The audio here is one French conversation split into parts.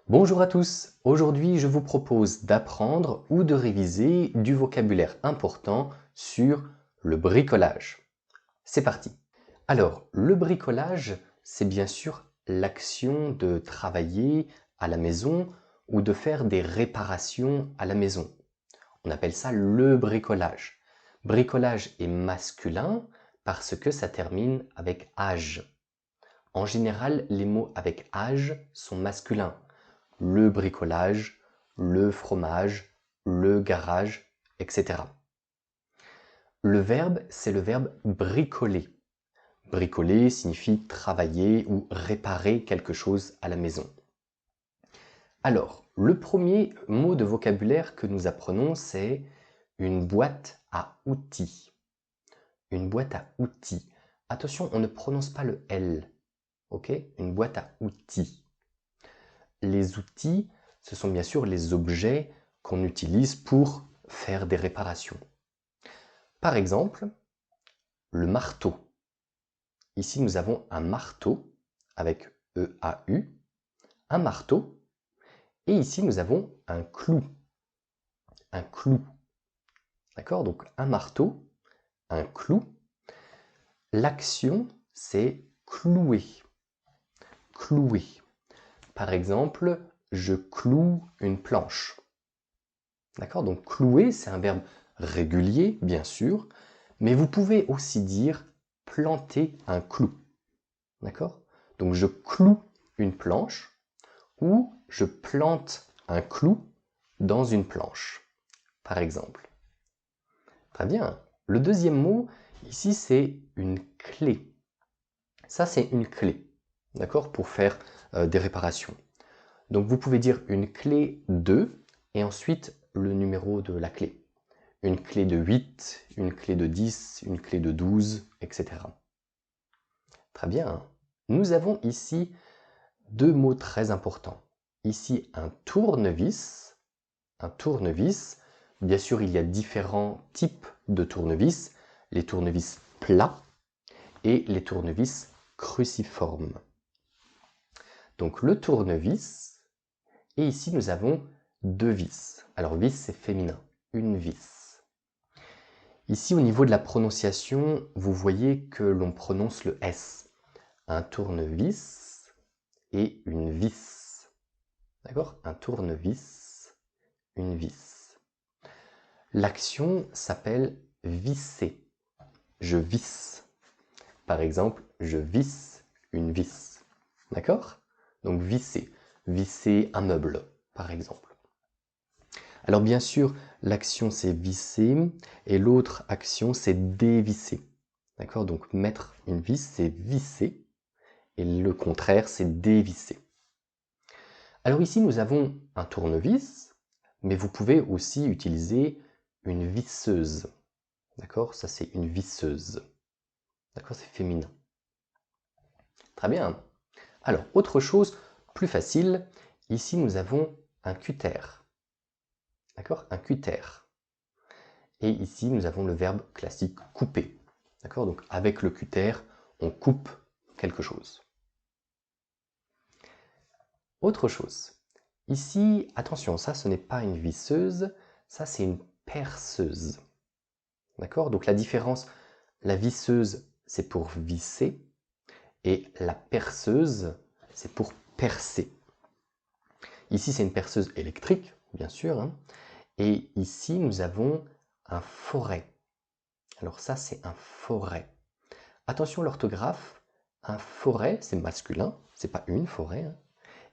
Bonjour à tous, aujourd'hui je vous propose d'apprendre ou de réviser du vocabulaire important sur le bricolage. C'est parti. Alors, le bricolage, c'est bien sûr l'action de travailler à la maison ou de faire des réparations à la maison. On appelle ça le bricolage. Bricolage est masculin parce que ça termine avec age. En général, les mots avec age sont masculins. Le bricolage, le fromage, le garage, etc. Le verbe, c'est le verbe bricoler. Bricoler signifie travailler ou réparer quelque chose à la maison. Alors, le premier mot de vocabulaire que nous apprenons, c'est une boîte à outils. Une boîte à outils. Attention, on ne prononce pas le L. Ok? Une boîte à outils. Les outils, ce sont bien sûr les objets qu'on utilise pour faire des réparations. Par exemple, le marteau. Ici, nous avons un marteau avec E-A-U, un marteau, et ici, nous avons un clou. Un clou. D'accord? Donc, un marteau, un clou. L'action, c'est clouer. Clouer. Par exemple, je cloue une planche. D'accord? Donc clouer, c'est un verbe régulier, bien sûr, mais vous pouvez aussi dire planter un clou. D'accord? Donc je cloue une planche ou je plante un clou dans une planche, par exemple. Très bien. Le deuxième mot, ici, c'est une clé. Ça, c'est une clé, d'accord, pour faire des réparations. Donc vous pouvez dire une clé 2 et ensuite le numéro de la clé. Une clé de 8, une clé de 10, une clé de 12, etc. Très bien. Nous avons ici deux mots très importants. Ici, un tournevis. Un tournevis. Bien sûr, il y a différents types de tournevis. Les tournevis plats et les tournevis cruciformes. Donc le tournevis, et ici nous avons deux vis. Alors vis, c'est féminin, une vis. Ici, au niveau de la prononciation, vous voyez que l'on prononce le S. Un tournevis et une vis. D'accord? Un tournevis, une vis. L'action s'appelle visser. Je visse. Par exemple, je visse une vis. D'accord? Donc visser. Visser un meuble, par exemple. Alors bien sûr, l'action c'est visser et l'autre action c'est dévisser. D'accord? Donc mettre une vis c'est visser et le contraire c'est dévisser. Alors ici nous avons un tournevis, mais vous pouvez aussi utiliser une visseuse. D'accord? Ça c'est une visseuse. D'accord? C'est féminin. Très bien. Alors autre chose plus facile, ici nous avons un cutter. D'accord? Un cutter. Et ici, nous avons le verbe classique couper. D'accord? Donc avec le cutter, on coupe quelque chose. Autre chose. Ici, attention, ça ce n'est pas une visseuse, ça c'est une perceuse. D'accord? Donc la différence, la visseuse c'est pour visser et la perceuse c'est pour percer. Ici c'est une perceuse électrique, bien sûr, hein, et ici nous avons un forêt. Alors ça c'est un forêt. Attention l'orthographe, un forêt c'est masculin, c'est pas une forêt, hein,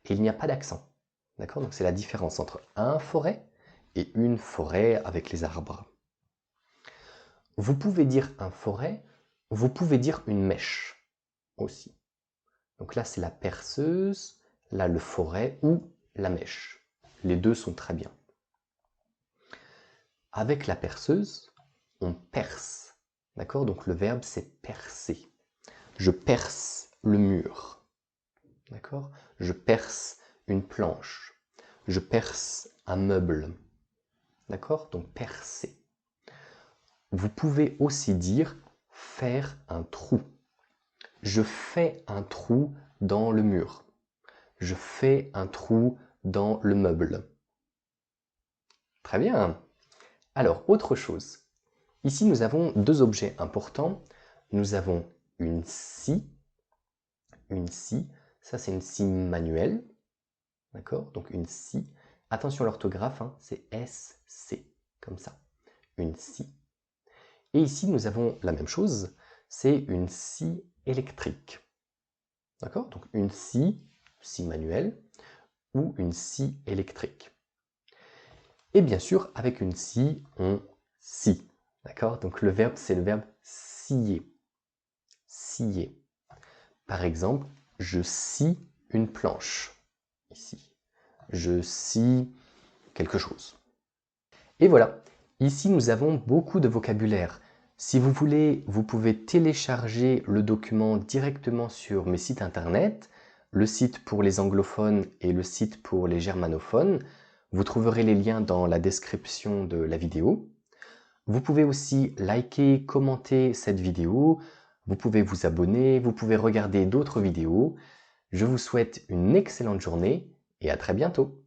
et il n'y a pas d'accent. D'accord? Donc c'est la différence entre un forêt et une forêt avec les arbres. Vous pouvez dire un forêt, vous pouvez dire une mèche aussi. Donc là c'est la perceuse, là le forêt ou la mèche. Les deux sont très bien. Avec la perceuse, on perce. D'accord? Donc le verbe c'est percer. Je perce le mur. D'accord? Je perce une planche. Je perce un meuble. D'accord? Donc percer. Vous pouvez aussi dire faire un trou. Je fais un trou dans le mur. Je fais un trou dans le meuble. Très bien. Alors, autre chose. Ici, nous avons deux objets importants. Nous avons une scie. Une scie, ça c'est une scie manuelle. D'accord? Donc une scie. Attention à l'orthographe, hein, c'est S-C, comme ça. Une scie. Et ici, nous avons la même chose, c'est une scie électrique. D'accord? Donc une scie manuelle, ou une scie électrique. Et bien sûr, avec une scie, on scie. D'accord? Donc le verbe, c'est le verbe scier. Scier. Par exemple, je scie une planche. Ici. Je scie quelque chose. Et voilà. Ici, nous avons beaucoup de vocabulaire. Si vous voulez, vous pouvez télécharger le document directement sur mes sites internet, le site pour les anglophones et le site pour les germanophones. Vous trouverez les liens dans la description de la vidéo. Vous pouvez aussi liker, commenter cette vidéo. Vous pouvez vous abonner, vous pouvez regarder d'autres vidéos. Je vous souhaite une excellente journée et à très bientôt.